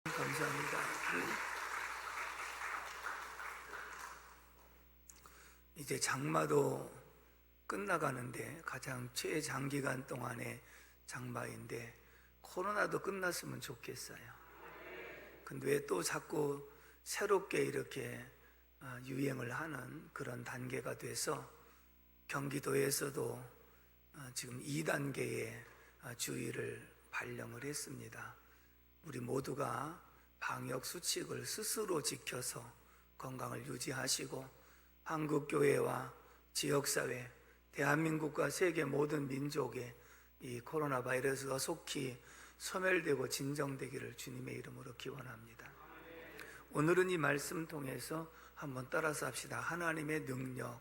감사합니다. 이제 장마도 끝나가는데 가장 최장기간 동안의 장마인데 코로나도 끝났으면 좋겠어요. 근데 왜 또 자꾸 새롭게 이렇게 유행을 하는 그런 단계가 돼서 경기도에서도 지금 2단계의 주의를 발령을 했습니다. 우리 모두가 방역 수칙을 스스로 지켜서 건강을 유지하시고 한국교회와 지역사회, 대한민국과 세계 모든 민족의 이 코로나 바이러스가 속히 소멸되고 진정되기를 주님의 이름으로 기원합니다. 오늘은 이 말씀 통해서 한번 따라서 합시다. 하나님의 능력.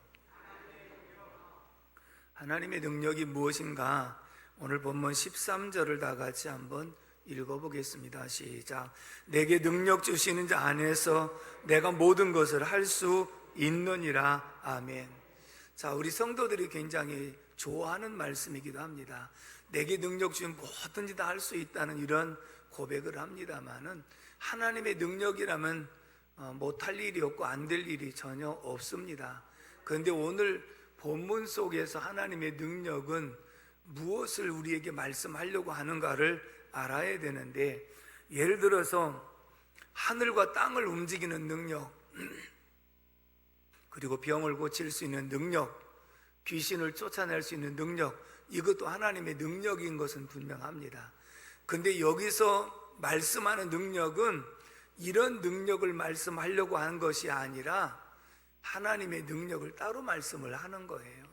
하나님의 능력이 무엇인가? 오늘 본문 13절을 다 같이 한번 읽어보겠습니다. 시작. 내게 능력 주시는 자 안에서 내가 모든 것을 할 수 있느니라. 아멘. 자, 우리 성도들이 굉장히 좋아하는 말씀이기도 합니다. 내게 능력 주면 뭐든지 다 할 수 있다는 이런 고백을 합니다만은 하나님의 능력이라면 못할 일이 없고 안 될 일이 전혀 없습니다. 그런데 오늘 본문 속에서 하나님의 능력은 무엇을 우리에게 말씀하려고 하는가를 알아야 되는데, 예를 들어서 하늘과 땅을 움직이는 능력, 그리고 병을 고칠 수 있는 능력, 귀신을 쫓아낼 수 있는 능력, 이것도 하나님의 능력인 것은 분명합니다. 근데 여기서 말씀하는 능력은 이런 능력을 말씀하려고 하는 것이 아니라 하나님의 능력을 따로 말씀을 하는 거예요.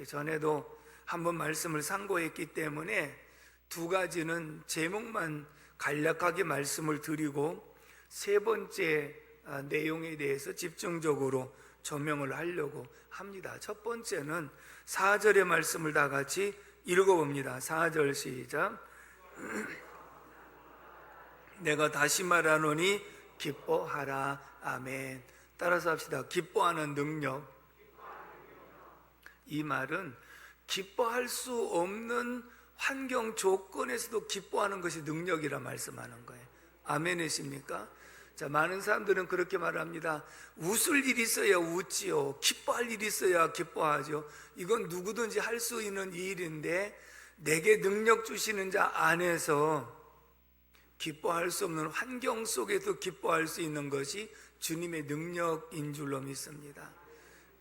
전에도 한번 말씀을 상고했기 때문에 두 가지는 제목만 간략하게 말씀을 드리고 세 번째 내용에 대해서 집중적으로 조명을 하려고 합니다. 첫 번째는 4절의 말씀을 다 같이 읽어봅니다. 4절 시작. 내가 다시 말하노니 기뻐하라. 아멘. 따라서 합시다. 기뻐하는 능력. 이 말은 기뻐할 수 없는 환경 조건에서도 기뻐하는 것이 능력이라 말씀하는 거예요. 아멘이십니까? 자, 많은 사람들은 그렇게 말합니다. 웃을 일이 있어야 웃지요. 기뻐할 일이 있어야 기뻐하죠. 이건 누구든지 할 수 있는 일인데 내게 능력 주시는 자 안에서 기뻐할 수 없는 환경 속에도 기뻐할 수 있는 것이 주님의 능력인 줄로 믿습니다.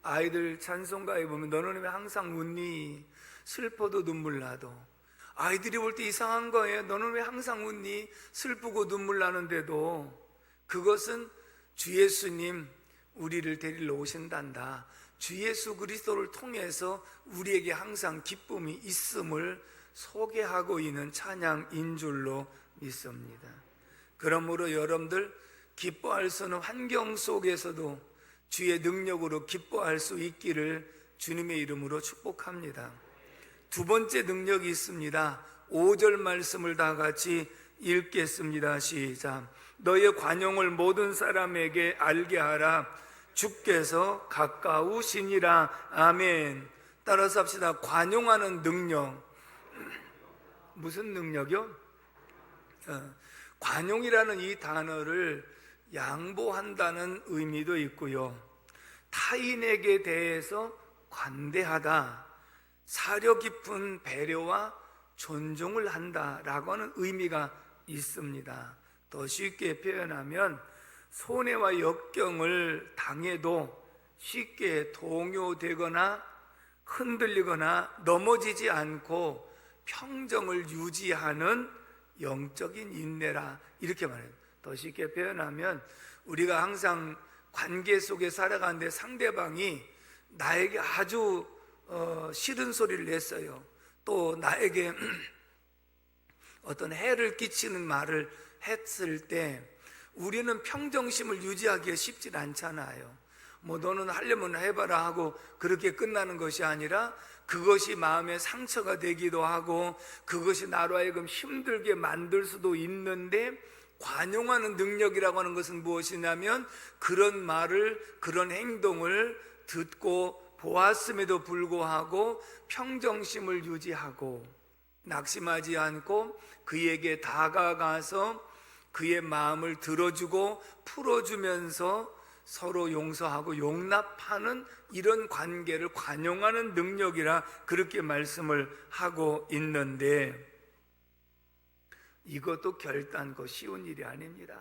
아이들 찬송가에 보면 너는 왜 항상 웃니? 슬퍼도 눈물 나도. 아이들이 볼 때 이상한 거예요. 너는 왜 항상 웃니? 슬프고 눈물 나는데도. 그것은 주 예수님 우리를 데리러 오신단다. 주 예수 그리스도를 통해서 우리에게 항상 기쁨이 있음을 소개하고 있는 찬양인 줄로 믿습니다. 그러므로 여러분들 기뻐할 수 있는 환경 속에서도 주의 능력으로 기뻐할 수 있기를 주님의 이름으로 축복합니다. 두 번째 능력이 있습니다. 5절 말씀을 다 같이 읽겠습니다. 시작. 너의 관용을 모든 사람에게 알게 하라. 주께서 가까우시니라. 아멘. 따라서 합시다. 관용하는 능력. 무슨 능력이요? 관용이라는 이 단어를 양보한다는 의미도 있고요, 타인에게 대해서 관대하다, 사려 깊은 배려와 존중을 한다라고 하는 의미가 있습니다. 더 쉽게 표현하면 손해와 역경을 당해도 쉽게 동요되거나 흔들리거나 넘어지지 않고 평정을 유지하는 영적인 인내라, 이렇게 말해요. 더 쉽게 표현하면 우리가 항상 관계 속에 살아가는데 상대방이 나에게 아주 싫은 소리를 했어요. 또 나에게 어떤 해를 끼치는 말을 했을 때 우리는 평정심을 유지하기가 쉽지 않잖아요. 뭐 너는 하려면 해봐라 하고 그렇게 끝나는 것이 아니라 그것이 마음에 상처가 되기도 하고 그것이 나로 하여금 힘들게 만들 수도 있는데, 관용하는 능력이라고 하는 것은 무엇이냐면 그런 말을, 그런 행동을 듣고 보았음에도 불구하고 평정심을 유지하고 낙심하지 않고 그에게 다가가서 그의 마음을 들어주고 풀어주면서 서로 용서하고 용납하는 이런 관계를 관용하는 능력이라 그렇게 말씀을 하고 있는데, 이것도 결단코 쉬운 일이 아닙니다.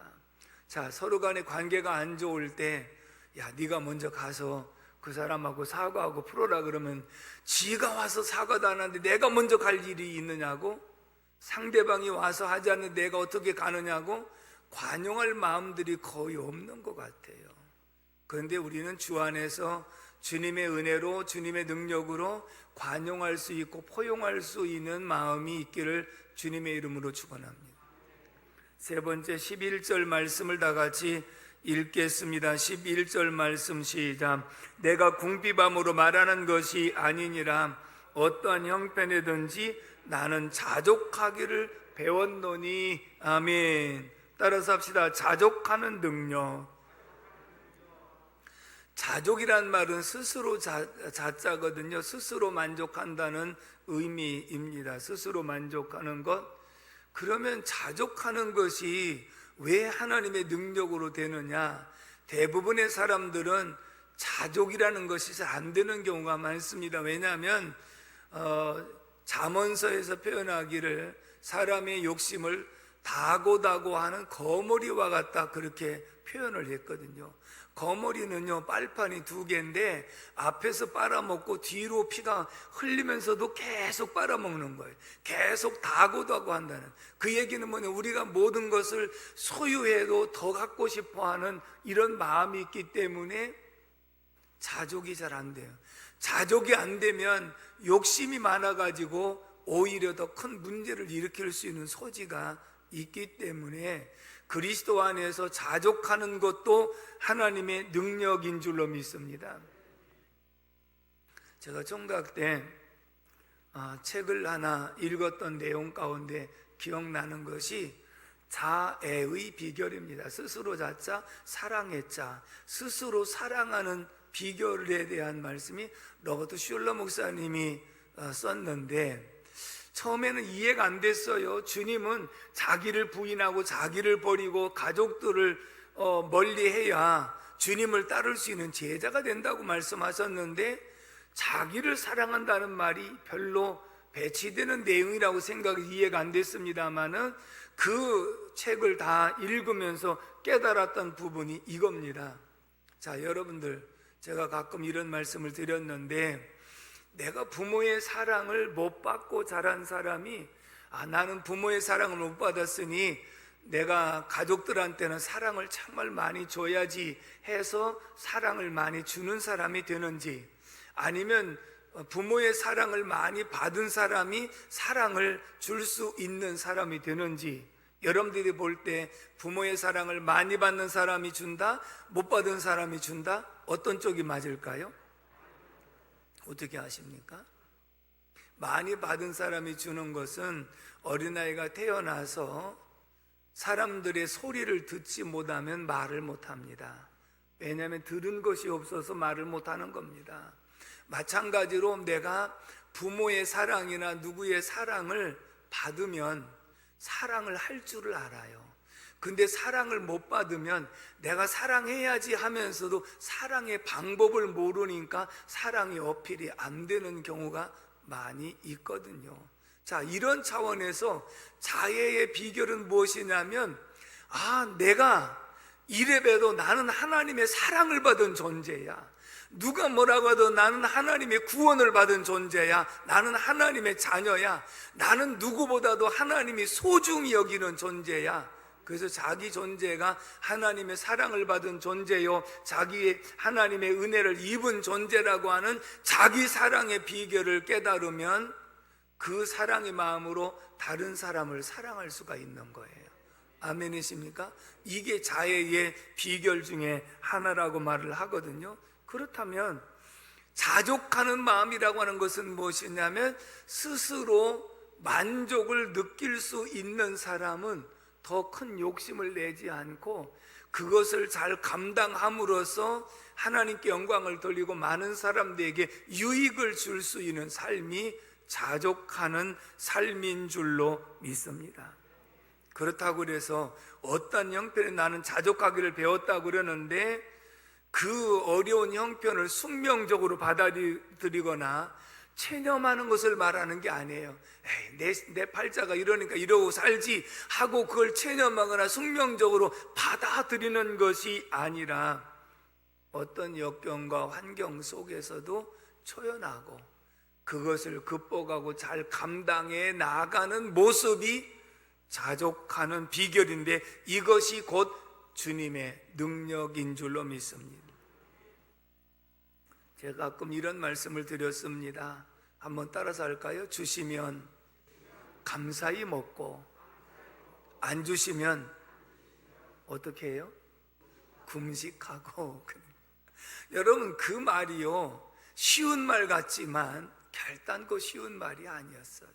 자, 서로 간의 관계가 안 좋을 때, 야, 네가 먼저 가서 그 사람하고 사과하고 풀어라 그러면 지가 와서 사과도 안 하는데 내가 먼저 갈 일이 있느냐고, 상대방이 와서 하지 않는데 내가 어떻게 가느냐고 관용할 마음들이 거의 없는 것 같아요. 그런데 우리는 주 안에서 주님의 은혜로, 주님의 능력으로 관용할 수 있고 포용할 수 있는 마음이 있기를 주님의 이름으로 축원합니다. 세 번째 11절 말씀을 다 같이 읽겠습니다. 11절 말씀 시작. 내가 궁핍함으로 말하는 것이 아니니라. 어떠한 형편이든지 나는 자족하기를 배웠노니. 아멘. 따라서 합시다. 자족하는 능력. 자족이란 말은 스스로 자자거든요. 스스로 만족한다는 의미입니다. 스스로 만족하는 것. 그러면 자족하는 것이 왜 하나님의 능력으로 되느냐? 대부분의 사람들은 자족이라는 것이 잘 안 되는 경우가 많습니다. 왜냐하면 잠언서에서 표현하기를 사람의 욕심을 다고다고 하는 거머리와 같다, 그렇게 표현을 했거든요. 거머리는요, 빨판이 두 개인데 앞에서 빨아먹고 뒤로 피가 흘리면서도 계속 빨아먹는 거예요. 계속 다고다고 한다는, 그 얘기는 뭐냐, 우리가 모든 것을 소유해도 더 갖고 싶어하는 이런 마음이 있기 때문에 자족이 잘 안 돼요. 자족이 안 되면 욕심이 많아가지고 오히려 더 큰 문제를 일으킬 수 있는 소지가 있기 때문에 그리스도 안에서 자족하는 것도 하나님의 능력인 줄로 믿습니다. 제가 총각 때 책을 하나 읽었던 내용 가운데 기억나는 것이 자애의 비결입니다. 스스로 자자, 사랑의 자. 스스로 사랑하는 비결에 대한 말씀이 로버트 슐러 목사님이 썼는데, 처음에는 이해가 안 됐어요. 주님은 자기를 부인하고 자기를 버리고 가족들을 멀리해야 주님을 따를 수 있는 제자가 된다고 말씀하셨는데, 자기를 사랑한다는 말이 별로 배치되는 내용이라고 생각이 이해가 안 됐습니다만은 그 책을 다 읽으면서 깨달았던 부분이 이겁니다. 자, 여러분들, 제가 가끔 이런 말씀을 드렸는데, 내가 부모의 사랑을 못 받고 자란 사람이 나는 부모의 사랑을 못 받았으니 내가 가족들한테는 사랑을 정말 많이 줘야지 해서 사랑을 많이 주는 사람이 되는지, 아니면 부모의 사랑을 많이 받은 사람이 사랑을 줄 수 있는 사람이 되는지, 여러분들이 볼 때 부모의 사랑을 많이 받는 사람이 준다, 못 받은 사람이 준다, 어떤 쪽이 맞을까요? 어떻게 아십니까? 많이 받은 사람이 주는 것은 어린아이가 태어나서 사람들의 소리를 듣지 못하면 말을 못합니다. 왜냐하면 들은 것이 없어서 말을 못하는 겁니다. 마찬가지로 내가 부모의 사랑이나 누구의 사랑을 받으면 사랑을 할 줄을 알아요. 근데 사랑을 못 받으면 내가 사랑해야지 하면서도 사랑의 방법을 모르니까 사랑이 어필이 안 되는 경우가 많이 있거든요. 자, 이런 차원에서 자애의 비결은 무엇이냐면, 내가 이래봬도 나는 하나님의 사랑을 받은 존재야. 누가 뭐라고 해도 나는 하나님의 구원을 받은 존재야. 나는 하나님의 자녀야. 나는 누구보다도 하나님이 소중히 여기는 존재야. 그래서 자기 존재가 하나님의 사랑을 받은 존재요, 자기의 하나님의 은혜를 입은 존재라고 하는 자기 사랑의 비결을 깨달으면 그 사랑의 마음으로 다른 사람을 사랑할 수가 있는 거예요. 아멘이십니까? 이게 자애의 비결 중에 하나라고 말을 하거든요. 그렇다면 자족하는 마음이라고 하는 것은 무엇이냐면, 스스로 만족을 느낄 수 있는 사람은 더 큰 욕심을 내지 않고 그것을 잘 감당함으로써 하나님께 영광을 돌리고 많은 사람들에게 유익을 줄 수 있는 삶이 자족하는 삶인 줄로 믿습니다. 그렇다고 그래서 어떤 형편에 나는 자족하기를 배웠다고 그러는데 그 어려운 형편을 숙명적으로 받아들이거나 체념하는 것을 말하는 게 아니에요. 에이, 내 팔자가 이러니까 이러고 살지 하고 그걸 체념하거나 숙명적으로 받아들이는 것이 아니라 어떤 역경과 환경 속에서도 초연하고 그것을 극복하고 잘 감당해 나가는 모습이 자족하는 비결인데 이것이 곧 주님의 능력인 줄로 믿습니다. 제가 가끔 이런 말씀을 드렸습니다. 한번 따라서 할까요? 주시면 감사히 먹고 안 주시면 어떻게 해요? 금식하고. 여러분 그 말이요 쉬운 말 같지만 결단코 쉬운 말이 아니었어요.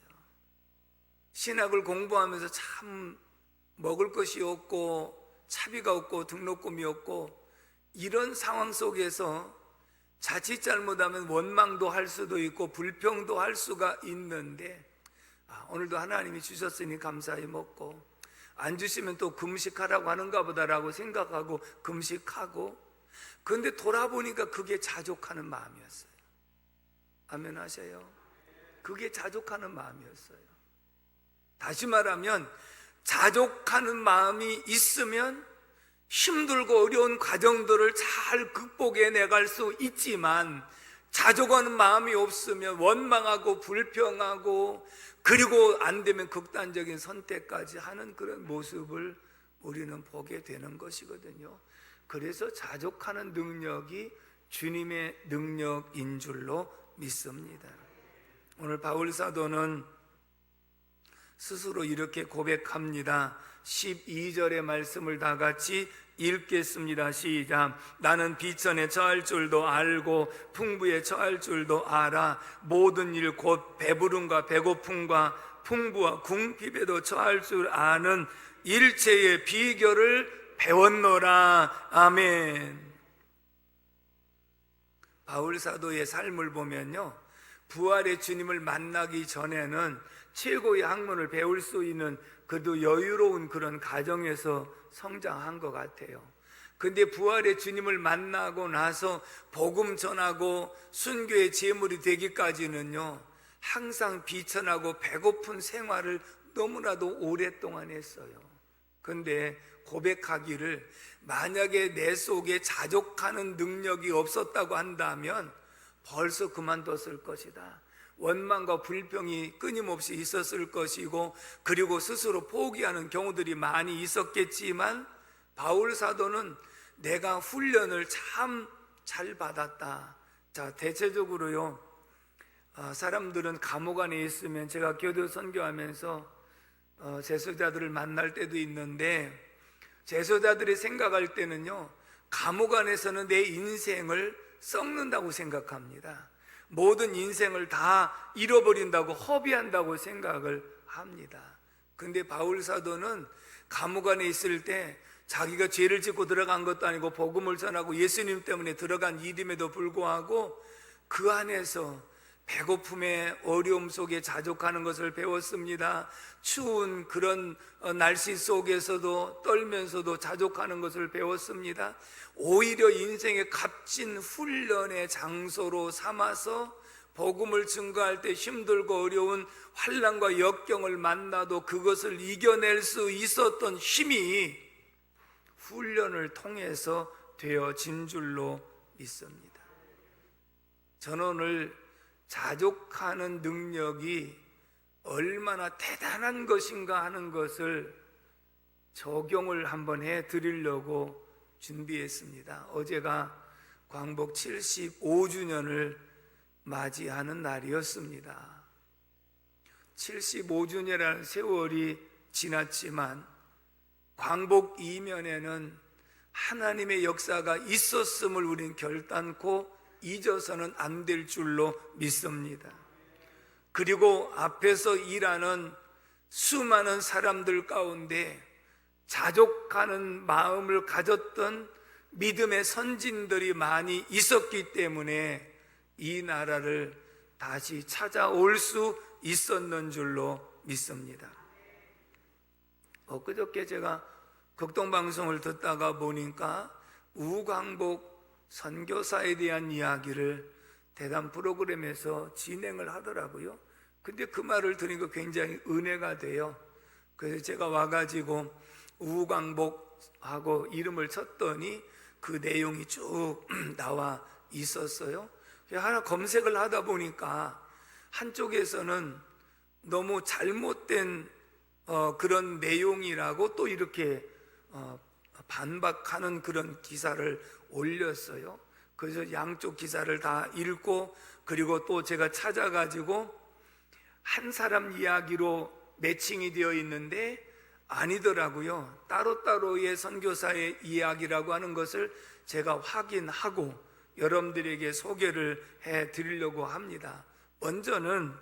신학을 공부하면서 참 먹을 것이 없고 차비가 없고 등록금이 없고 이런 상황 속에서 자칫 잘못하면 원망도 할 수도 있고 불평도 할 수가 있는데 오늘도 하나님이 주셨으니 감사히 먹고 안 주시면 또 금식하라고 하는가 보다라고 생각하고 금식하고 그런데 돌아보니까 그게 자족하는 마음이었어요. 아멘 하세요. 그게 자족하는 마음이었어요. 다시 말하면 자족하는 마음이 있으면 힘들고 어려운 과정들을 잘 극복해 내갈 수 있지만 자족하는 마음이 없으면 원망하고 불평하고 그리고 안 되면 극단적인 선택까지 하는 그런 모습을 우리는 보게 되는 것이거든요. 그래서 자족하는 능력이 주님의 능력인 줄로 믿습니다. 오늘 바울 사도는 스스로 이렇게 고백합니다. 12절의 말씀을 다 같이 읽겠습니다. 시작. 나는 비천에 처할 줄도 알고 풍부에 처할 줄도 알아. 모든 일 곧 배부름과 배고픔과 풍부와 궁핍에도 처할 줄 아는 일체의 비결을 배웠노라. 아멘. 바울 사도의 삶을 보면요, 부활의 주님을 만나기 전에는 최고의 학문을 배울 수 있는 그래도 여유로운 그런 가정에서 성장한 것 같아요. 근데 부활의 주님을 만나고 나서 복음 전하고 순교의 제물이 되기까지는요 항상 비천하고 배고픈 생활을 너무나도 오랫동안 했어요. 근데 고백하기를 만약에 내 속에 자족하는 능력이 없었다고 한다면 벌써 그만뒀을 것이다. 원망과 불평이 끊임없이 있었을 것이고 그리고 스스로 포기하는 경우들이 많이 있었겠지만 바울 사도는 내가 훈련을 참 잘 받았다. 자, 대체적으로요 사람들은 감옥 안에 있으면 제가 교도 선교하면서 재소자들을 만날 때도 있는데 재소자들이 생각할 때는요 감옥 안에서는 내 인생을 썩는다고 생각합니다. 모든 인생을 다 잃어버린다고 허비한다고 생각을 합니다. 근데 바울 사도는 감옥 안에 있을 때 자기가 죄를 짓고 들어간 것도 아니고 복음을 전하고 예수님 때문에 들어간 일임에도 불구하고 그 안에서 배고픔의 어려움 속에 자족하는 것을 배웠습니다. 추운 그런 날씨 속에서도 떨면서도 자족하는 것을 배웠습니다. 오히려 인생의 값진 훈련의 장소로 삼아서 복음을 증거할 때 힘들고 어려운 환난과 역경을 만나도 그것을 이겨낼 수 있었던 힘이 훈련을 통해서 되어진 줄로 믿습니다. 저는 오늘 자족하는 능력이 얼마나 대단한 것인가 하는 것을 적용을 한번 해 드리려고 준비했습니다. 어제가 광복 75주년을 맞이하는 날이었습니다. 75주년이라는 세월이 지났지만 광복 이면에는 하나님의 역사가 있었음을 우리는 결단코 잊어서는 안 될 줄로 믿습니다. 그리고 앞에서 일하는 수많은 사람들 가운데 자족하는 마음을 가졌던 믿음의 선진들이 많이 있었기 때문에 이 나라를 다시 찾아올 수 있었는 줄로 믿습니다. 엊그저께 제가 극동방송을 듣다가 보니까 우광복 선교사에 대한 이야기를 대담 프로그램에서 진행을 하더라고요. 근데 그 말을 들으니까 굉장히 은혜가 돼요. 그래서 제가 와가지고 우광복하고 이름을 쳤더니 그 내용이 쭉 나와 있었어요. 하나 검색을 하다 보니까 한쪽에서는 너무 잘못된 그런 내용이라고 또 이렇게 반박하는 그런 기사를 올렸어요. 그래서 양쪽 기사를 다 읽고, 그리고 또 제가 찾아가지고 한 사람 이야기로 매칭이 되어 있는데 아니더라고요. 따로따로의 선교사의 이야기라고 하는 것을 제가 확인하고 여러분들에게 소개를 해 드리려고 합니다. 먼저는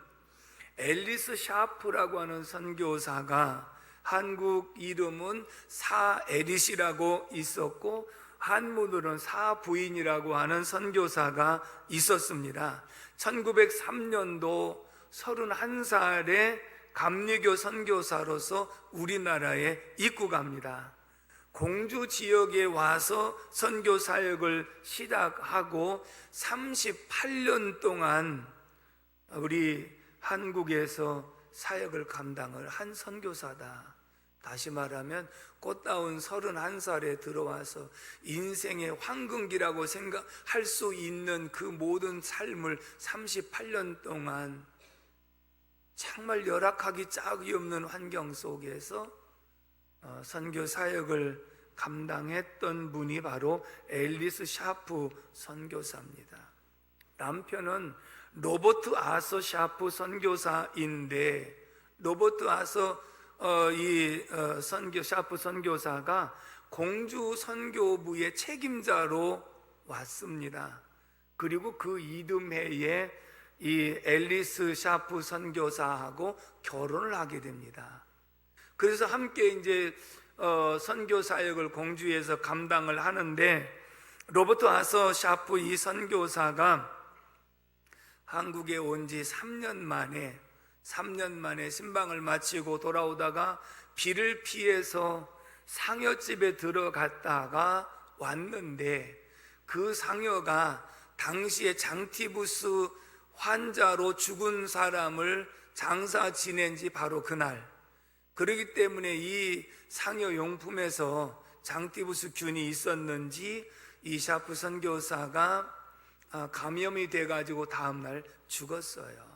앨리스 샤프라고 하는 선교사가, 한국 이름은 사에릿이라고 있었고 한문으로는 사부인이라고 하는 선교사가 있었습니다. 1903년도 31살에 감리교 선교사로서 우리나라에 입국합니다. 공주 지역에 와서 선교 사역을 시작하고 38년 동안 우리 한국에서 사역을 감당을 한 선교사다. 다시 말하면 꽃다운 31살에 들어와서 인생의 황금기라고 생각할 수 있는 그 모든 삶을 38년 동안 정말 열악하기 짝이 없는 환경 속에서 선교 사역을 감당했던 분이 바로 앨리스 샤프 선교사입니다. 남편은 로버트 아서 샤프 선교사인데, 로버트 아서 샤프 선교사가 공주 선교부의 책임자로 왔습니다. 그리고 그 이듬해에 이 앨리스 샤프 선교사하고 결혼을 하게 됩니다. 그래서 함께 이제 선교 사역을 공주에서 감당을 하는데, 로버트 아서 샤프 이 선교사가 한국에 온 지 3년 만에 신방을 마치고 돌아오다가 비를 피해서 상여집에 들어갔다가 왔는데, 그 상여가 당시에 장티부스 환자로 죽은 사람을 장사 지낸 지 바로 그날, 그렇기 때문에 이 상여 용품에서 장티부스 균이 있었는지 이 샤프 선교사가 감염이 돼가지고 다음날 죽었어요.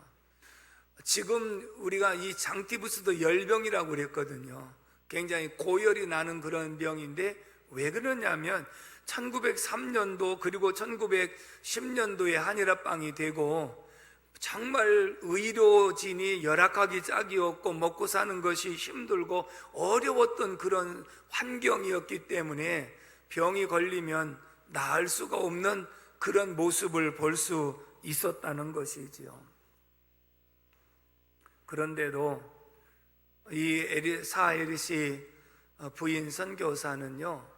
지금 우리가 이 장티부스도 열병이라고 그랬거든요. 굉장히 고열이 나는 그런 병인데, 왜 그러냐면 1903년도 그리고 1910년도에 한일합방이 되고 정말 의료진이 열악하기 짝이 없고 먹고 사는 것이 힘들고 어려웠던 그런 환경이었기 때문에 병이 걸리면 나을 수가 없는 그런 모습을 볼 수 있었다는 것이지요. 그런데도 이 사에릿이 부인 선교사는요,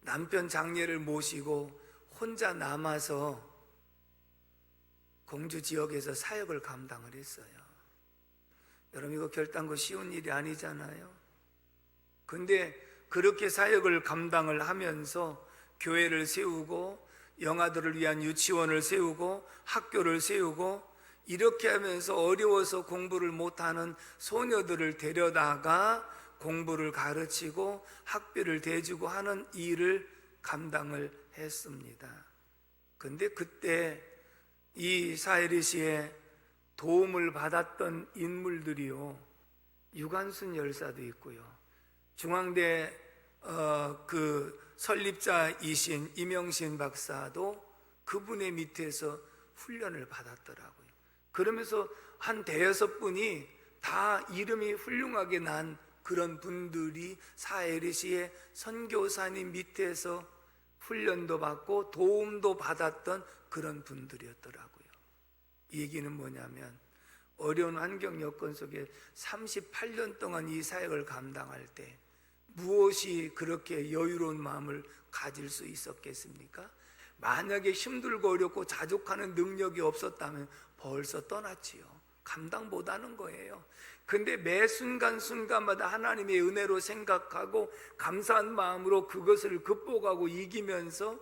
남편 장례를 모시고 혼자 남아서 공주 지역에서 사역을 감당을 했어요. 여러분, 이거 결단코 쉬운 일이 아니잖아요. 근데 그렇게 사역을 감당을 하면서 교회를 세우고 영아들을 위한 유치원을 세우고 학교를 세우고, 이렇게 하면서 어려워서 공부를 못하는 소녀들을 데려다가 공부를 가르치고 학비를 대주고 하는 일을 감당을 했습니다. 근데 그때 이 사에릿의 도움을 받았던 인물들이요, 유관순 열사도 있고요, 중앙대 그 설립자이신 이명신 박사도 그분의 밑에서 훈련을 받았더라고요. 그러면서 한 대여섯 분이 다 이름이 훌륭하게 난 그런 분들이 사에릿의 선교사님 밑에서 훈련도 받고 도움도 받았던 그런 분들이었더라고요. 이 얘기는 뭐냐면, 어려운 환경 여건 속에 38년 동안 이 사역을 감당할 때 무엇이 그렇게 여유로운 마음을 가질 수 있었겠습니까? 만약에 힘들고 어렵고 자족하는 능력이 없었다면 벌써 떠났지요. 감당 못하는 거예요. 근데 매 순간순간마다 하나님의 은혜로 생각하고 감사한 마음으로 그것을 극복하고 이기면서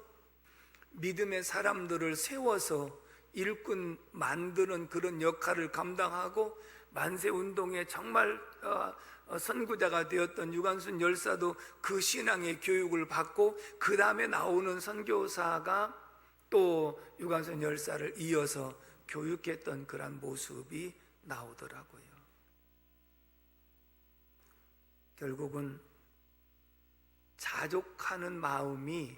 믿음의 사람들을 세워서 일꾼 만드는 그런 역할을 감당하고, 만세운동에 정말 선구자가 되었던 유관순 열사도 그 신앙의 교육을 받고 그 다음에 나오는 선교사가 또 유관순 열사를 이어서 교육했던 그런 모습이 나오더라고요. 결국은 자족하는 마음이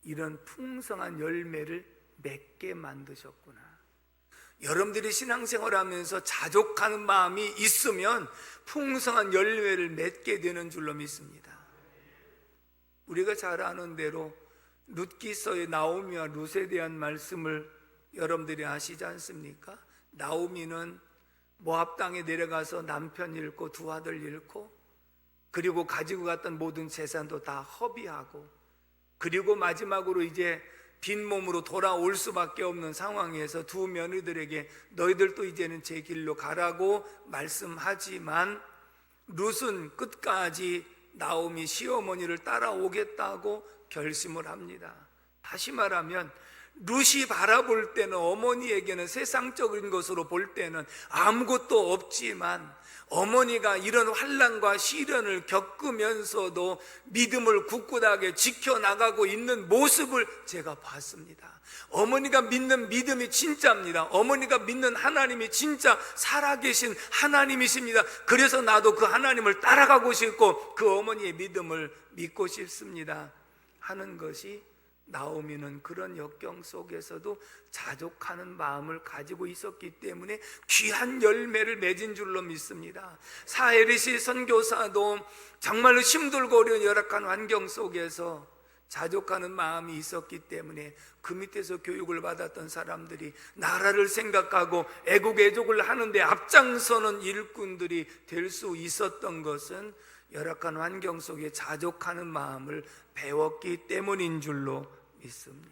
이런 풍성한 열매를 맺게 만드셨구나. 여러분들이 신앙생활을 하면서 자족하는 마음이 있으면 풍성한 열매를 맺게 되는 줄로 믿습니다. 우리가 잘 아는 대로 룻기서의 나오미와 룻에 대한 말씀을 여러분들이 아시지 않습니까? 나오미는 모압 땅에 내려가서 남편 잃고 두 아들 잃고, 그리고 가지고 갔던 모든 재산도 다 허비하고, 그리고 마지막으로 이제 빈몸으로 돌아올 수밖에 없는 상황에서 두 며느리들에게 너희들도 이제는 제 길로 가라고 말씀하지만, 룻은 끝까지 나오미 시어머니를 따라오겠다고 결심을 합니다. 다시 말하면 룻이 바라볼 때는, 어머니에게는 세상적인 것으로 볼 때는 아무것도 없지만, 어머니가 이런 환난과 시련을 겪으면서도 믿음을 굳굳하게 지켜나가고 있는 모습을 제가 봤습니다. 어머니가 믿는 믿음이 진짜입니다. 어머니가 믿는 하나님이 진짜 살아계신 하나님이십니다. 그래서 나도 그 하나님을 따라가고 싶고 그 어머니의 믿음을 믿고 싶습니다 하는 것이, 나오미는 그런 역경 속에서도 자족하는 마음을 가지고 있었기 때문에 귀한 열매를 맺은 줄로 믿습니다. 사헤리시 선교사도 정말로 힘들고 어려운 열악한 환경 속에서 자족하는 마음이 있었기 때문에 그 밑에서 교육을 받았던 사람들이 나라를 생각하고 애국 애족을 하는데 앞장서는 일꾼들이 될 수 있었던 것은 열악한 환경 속에 자족하는 마음을 배웠기 때문인 줄로 믿습니다.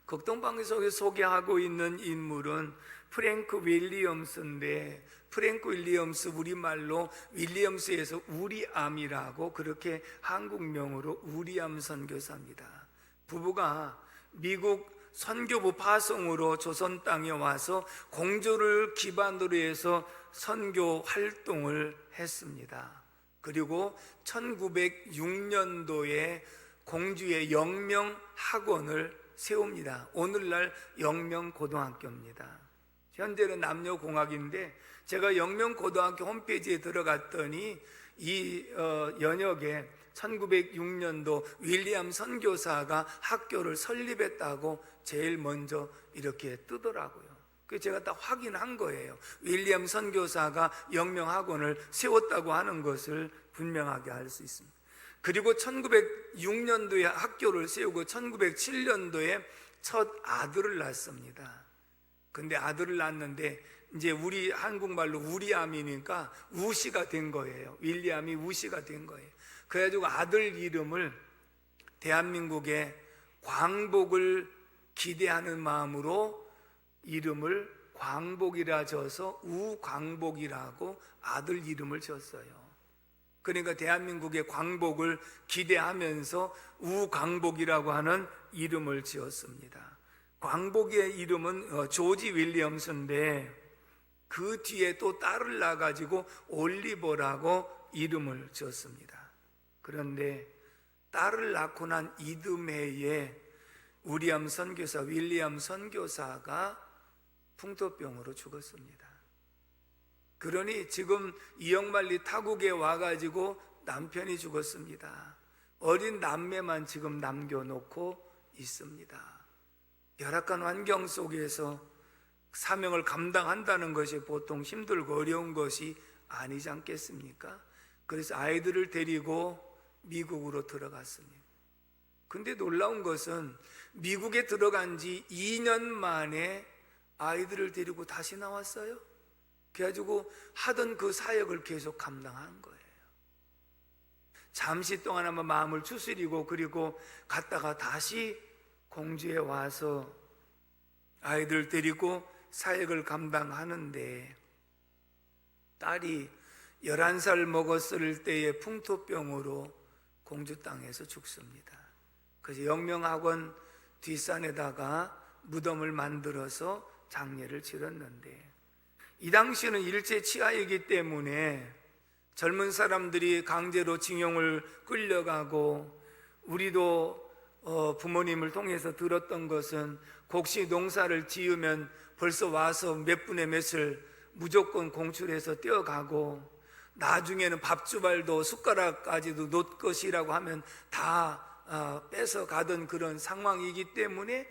극동방송에 소개하고 있는 인물은 프랭크 윌리엄스인데, 프랭크 윌리엄스, 우리말로 윌리엄스에서 우리암이라고, 그렇게 한국명으로 우리암 선교사입니다. 부부가 미국 선교부 파송으로 조선 땅에 와서 공주를 기반으로 해서 선교 활동을 했습니다. 그리고 1906년도에 공주의 영명학원을 세웁니다. 오늘날 영명고등학교입니다. 현재는 남녀공학인데, 제가 영명고등학교 홈페이지에 들어갔더니 이 연역에 1906년도 윌리엄 선교사가 학교를 설립했다고 제일 먼저 이렇게 뜨더라고요. 그래서 제가 다 확인한 거예요. 윌리엄 선교사가 영명학원을 세웠다고 하는 것을 분명하게 알 수 있습니다. 그리고 1906년도에 학교를 세우고 1907년도에 첫 아들을 낳습니다. 근데 아들을 낳았는데 이제 우리 한국말로 우리암이니까 우씨가 된 거예요. 윌리엄이 우씨가 된 거예요. 그래가지고 아들 이름을 대한민국의 광복을 기대하는 마음으로 이름을 광복이라 져서 우광복이라고 아들 이름을 졌어요. 그러니까 대한민국의 광복을 기대하면서 우광복이라고 하는 이름을 지었습니다. 광복의 이름은 조지 윌리엄스인데, 그 뒤에 또 딸을 낳아가지고 올리버라고 이름을 지었습니다. 그런데 딸을 낳고 난 이듬해에 윌리엄 선교사가 풍토병으로 죽었습니다. 그러니 지금 이영만리 타국에 와가지고 남편이 죽었습니다. 어린 남매만 지금 남겨놓고 있습니다. 열악한 환경 속에서 사명을 감당한다는 것이 보통 힘들고 어려운 것이 아니지 않겠습니까? 그래서 아이들을 데리고 미국으로 들어갔습니다. 근데 놀라운 것은 미국에 들어간 지 2년 만에 아이들을 데리고 다시 나왔어요. 그래가지고 하던 그 사역을 계속 감당한 거예요. 잠시 동안 한번 마음을 추스리고 그리고 갔다가 다시 공주에 와서 아이들 데리고 사역을 감당하는데 딸이 11살 먹었을 때의 풍토병으로 공주 땅에서 죽습니다. 그래서 영명학원 뒷산에다가 무덤을 만들어서 장례를 치렀는데, 이 당시는 일제 치하이기 때문에 젊은 사람들이 강제로 징용을 끌려가고, 우리도 부모님을 통해서 들었던 것은 곡식 농사를 지으면 벌써 와서 몇 분의 몇을 무조건 공출해서 떼어가고, 나중에는 밥주발도 숟가락까지도 놓을 것이라고 하면 다 뺏어 가던 그런 상황이기 때문에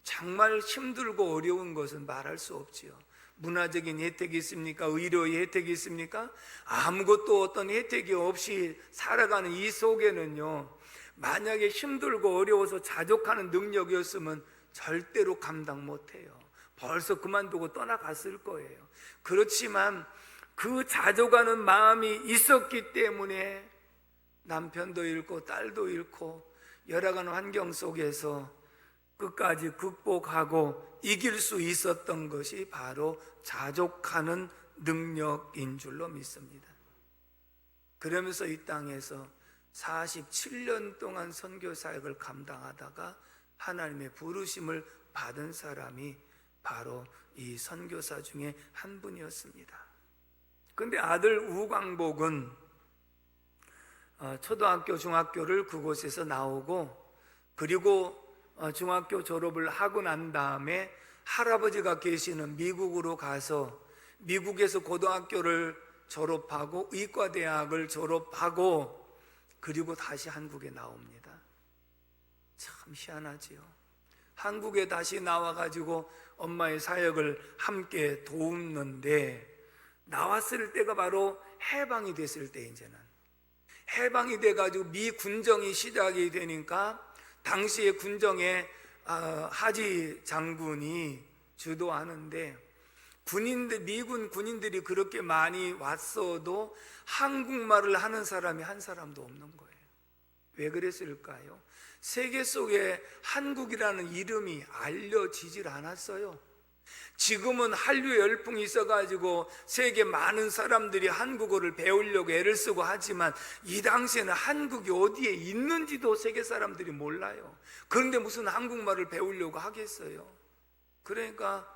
정말 힘들고 어려운 것은 말할 수 없지요. 문화적인 혜택이 있습니까? 의료의 혜택이 있습니까? 아무것도 어떤 혜택이 없이 살아가는 이 속에는요, 만약에 힘들고 어려워서 자족하는 능력이었으면 절대로 감당 못해요. 벌써 그만두고 떠나갔을 거예요. 그렇지만 그 자족하는 마음이 있었기 때문에 남편도 잃고 딸도 잃고 열악한 환경 속에서 끝까지 극복하고 이길 수 있었던 것이 바로 자족하는 능력인 줄로 믿습니다. 그러면서 이 땅에서 47년 동안 선교 사역을 감당하다가 하나님의 부르심을 받은 사람이 바로 이 선교사 중에 한 분이었습니다. 근데 아들 우광복은 초등학교, 중학교를 그곳에서 나오고, 그리고 중학교 졸업을 하고 난 다음에 할아버지가 계시는 미국으로 가서 미국에서 고등학교를 졸업하고 의과대학을 졸업하고, 그리고 다시 한국에 나옵니다. 참 희한하지요. 한국에 다시 나와가지고 엄마의 사역을 함께 도우는데, 나왔을 때가 바로 해방이 됐을 때, 이제는 해방이 돼가지고 미 군정이 시작이 되니까 당시에 군정에 하지 장군이 주도하는데, 미군 군인들이 그렇게 많이 왔어도 한국말을 하는 사람이 한 사람도 없는 거예요. 왜 그랬을까요? 세계 속에 한국이라는 이름이 알려지질 않았어요. 지금은 한류 열풍이 있어가지고 세계 많은 사람들이 한국어를 배우려고 애를 쓰고 하지만, 이 당시에는 한국이 어디에 있는지도 세계 사람들이 몰라요. 그런데 무슨 한국말을 배우려고 하겠어요? 그러니까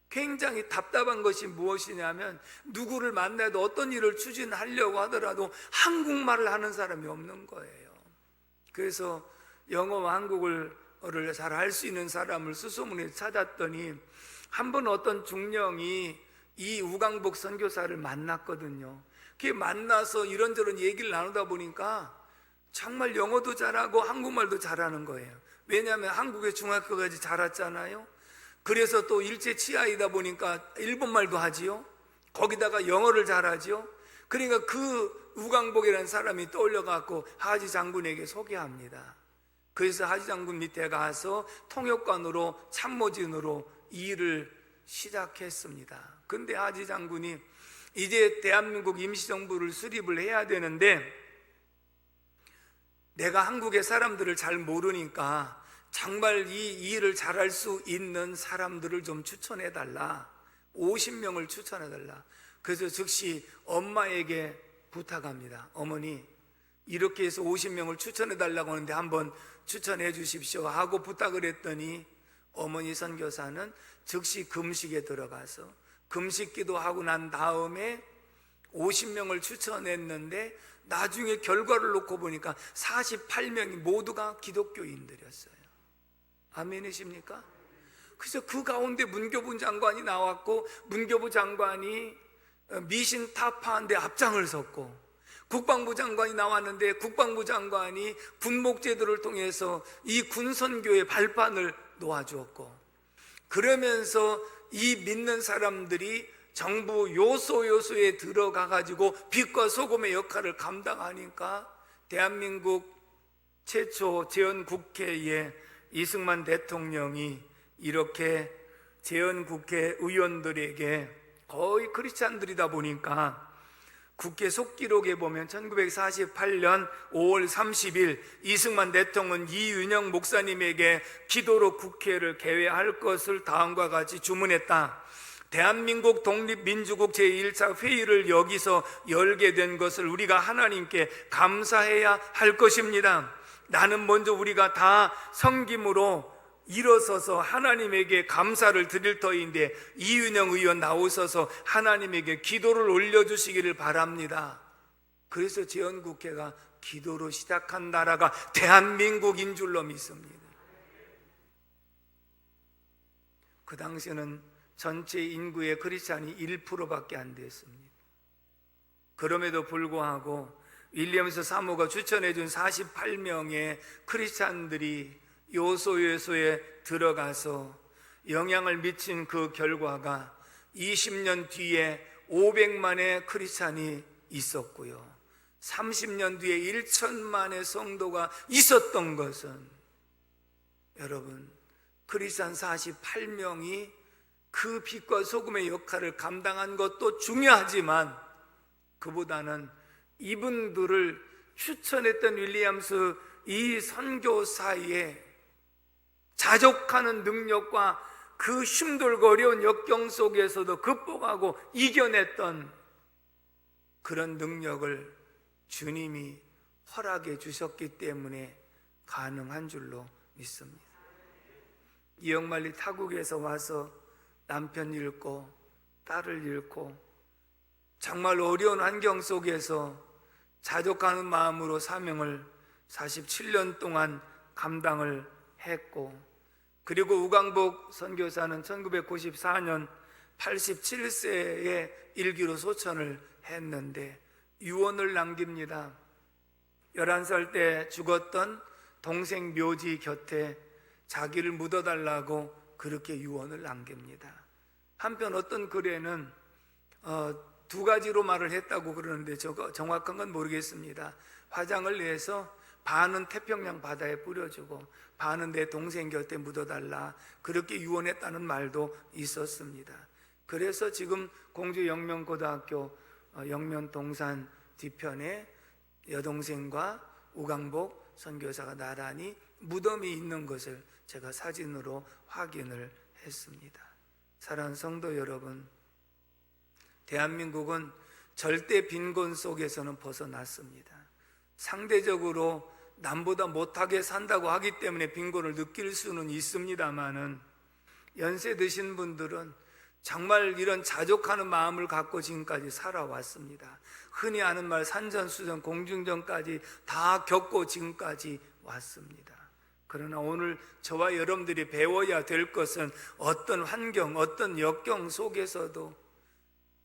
굉장히 답답한 것이 무엇이냐면, 누구를 만나도 어떤 일을 추진하려고 하더라도 한국말을 하는 사람이 없는 거예요. 그래서 영어와 한국어를 잘 할 수 있는 사람을 수소문에 찾았더니, 한 번 어떤 중령이 이 우광복 선교사를 만났거든요. 그 만나서 이런저런 얘기를 나누다 보니까 정말 영어도 잘하고 한국말도 잘하는 거예요. 왜냐하면 한국에 중학교까지 자랐잖아요. 그래서 또 일제 치하이다 보니까 일본말도 하지요. 거기다가 영어를 잘하지요. 그러니까 그 우광복이라는 사람이 떠올려갖고 하지 장군에게 소개합니다. 그래서 하지 장군 밑에 가서 통역관으로, 참모진으로 일을 시작했습니다. 근데 하지 장군이 이제 대한민국 임시정부를 수립을 해야 되는데, 내가 한국의 사람들을 잘 모르니까 정말 이 일을 잘할 수 있는 사람들을 좀 추천해달라, 50명을 추천해달라. 그래서 즉시 엄마에게 부탁합니다. 어머니, 이렇게 해서 50명을 추천해달라고 하는데 한번 추천해 주십시오 하고 부탁을 했더니, 어머니 선교사는 즉시 금식에 들어가서 금식 기도하고 난 다음에 50명을 추천했는데, 나중에 결과를 놓고 보니까 48명이 모두가 기독교인들이었어요. 아멘이십니까? 그래서 그 가운데 문교부 장관이 나왔고, 문교부 장관이 미신 타파하는데 앞장을 섰고, 국방부 장관이 나왔는데 국방부 장관이 군목제도를 통해서 이 군선교의 발판을 놓아주었고, 그러면서 이 믿는 사람들이 정부 요소에 들어가 가지고 빛과 소금의 역할을 감당하니까, 대한민국 최초 재헌국회에 이승만 대통령이 이렇게 재헌국회 의원들에게, 거의 크리스찬들이다 보니까 국회 속기록에 보면 1948년 5월 30일 이승만 대통령은 이윤영 목사님에게 기도로 국회를 개회할 것을 다음과 같이 주문했다. 대한민국 독립민주국 제1차 회의를 여기서 열게 된 것을 우리가 하나님께 감사해야 할 것입니다. 나는 먼저 우리가 다 섬김으로 일어서서 하나님에게 감사를 드릴 터인데 이윤영 의원 나오셔서 하나님에게 기도를 올려주시기를 바랍니다. 그래서 재헌국회가 기도로 시작한 나라가 대한민국인 줄로 믿습니다. 그 당시에는 전체 인구의 크리스찬이 1%밖에 안 됐습니다. 그럼에도 불구하고 윌리엄스 사모가 추천해 준 48명의 크리스찬들이 요소요소에 들어가서 영향을 미친 그 결과가 20년 뒤에 500만의 크리스찬이 있었고요, 30년 뒤에 1천만의 성도가 있었던 것은, 여러분, 크리스찬 48명이 그 빛과 소금의 역할을 감당한 것도 중요하지만 그보다는 이분들을 추천했던 윌리엄스 이 선교사의 자족하는 능력과 그 힘들고 어려운 역경 속에서도 극복하고 이겨냈던 그런 능력을 주님이 허락해 주셨기 때문에 가능한 줄로 믿습니다. 이영만리 타국에서 와서 남편 잃고 딸을 잃고 정말 어려운 환경 속에서 자족하는 마음으로 사명을 47년 동안 감당을 했고, 그리고 우광복 선교사는 1994년 87세에 일기로 소천을 했는데 유언을 남깁니다. 11살 때 죽었던 동생 묘지 곁에 자기를 묻어달라고 그렇게 유언을 남깁니다. 한편 어떤 글에는 두 가지로 말을 했다고 그러는데 정확한 건 모르겠습니다. 화장을 내서 반은 태평양 바다에 뿌려주고 반은 내 동생 곁에 묻어달라, 그렇게 유언했다는 말도 있었습니다. 그래서 지금 공주 영명고등학교 영면동산 뒤편에 여동생과 우광복 선교사가 나란히 무덤이 있는 것을 제가 사진으로 확인을 했습니다. 사랑하는 성도 여러분, 대한민국은 절대 빈곤 속에서는 벗어났습니다. 상대적으로 남보다 못하게 산다고 하기 때문에 빈곤을 느낄 수는 있습니다만은 연세 드신 분들은 정말 이런 자족하는 마음을 갖고 지금까지 살아왔습니다. 흔히 아는 말 산전수전 공중전까지 다 겪고 지금까지 왔습니다. 그러나 오늘 저와 여러분들이 배워야 될 것은 어떤 환경, 어떤 역경 속에서도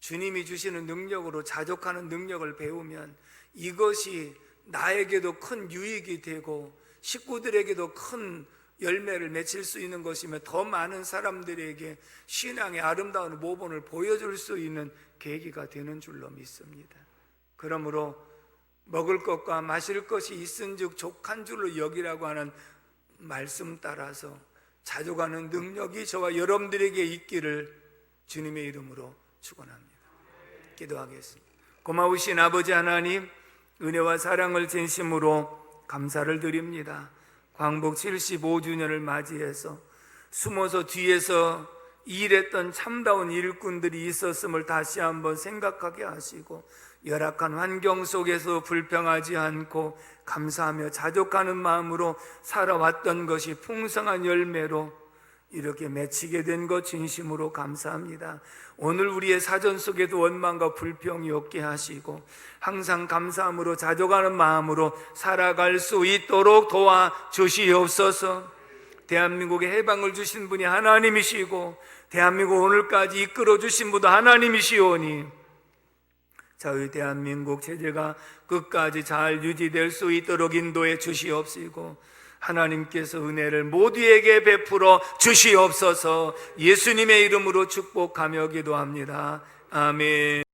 주님이 주시는 능력으로 자족하는 능력을 배우면 이것이 나에게도 큰 유익이 되고 식구들에게도 큰 열매를 맺힐 수 있는 것이며 더 많은 사람들에게 신앙의 아름다운 모본을 보여줄 수 있는 계기가 되는 줄로 믿습니다. 그러므로 먹을 것과 마실 것이 있은즉 족한 줄로 여기라고 하는 말씀 따라서 자족하는 능력이 저와 여러분들에게 있기를 주님의 이름으로 축원합니다. 기도하겠습니다. 고마우신 아버지 하나님, 은혜와 사랑을 진심으로 감사를 드립니다. 광복 75주년을 맞이해서 숨어서 뒤에서 일했던 참다운 일꾼들이 있었음을 다시 한번 생각하게 하시고, 열악한 환경 속에서 불평하지 않고 감사하며 자족하는 마음으로 살아왔던 것이 풍성한 열매로 이렇게 맺히게 된 것 진심으로 감사합니다. 오늘 우리의 사전 속에도 원망과 불평이 없게 하시고 항상 감사함으로 자족하는 마음으로 살아갈 수 있도록 도와주시옵소서. 대한민국에 해방을 주신 분이 하나님이시고 대한민국 오늘까지 이끌어 주신 분도 하나님이시오니 저희 대한민국 체제가 끝까지 잘 유지될 수 있도록 인도해 주시옵시고 하나님께서 은혜를 모두에게 베풀어 주시옵소서. 예수님의 이름으로 축복하며 기도합니다. 아멘.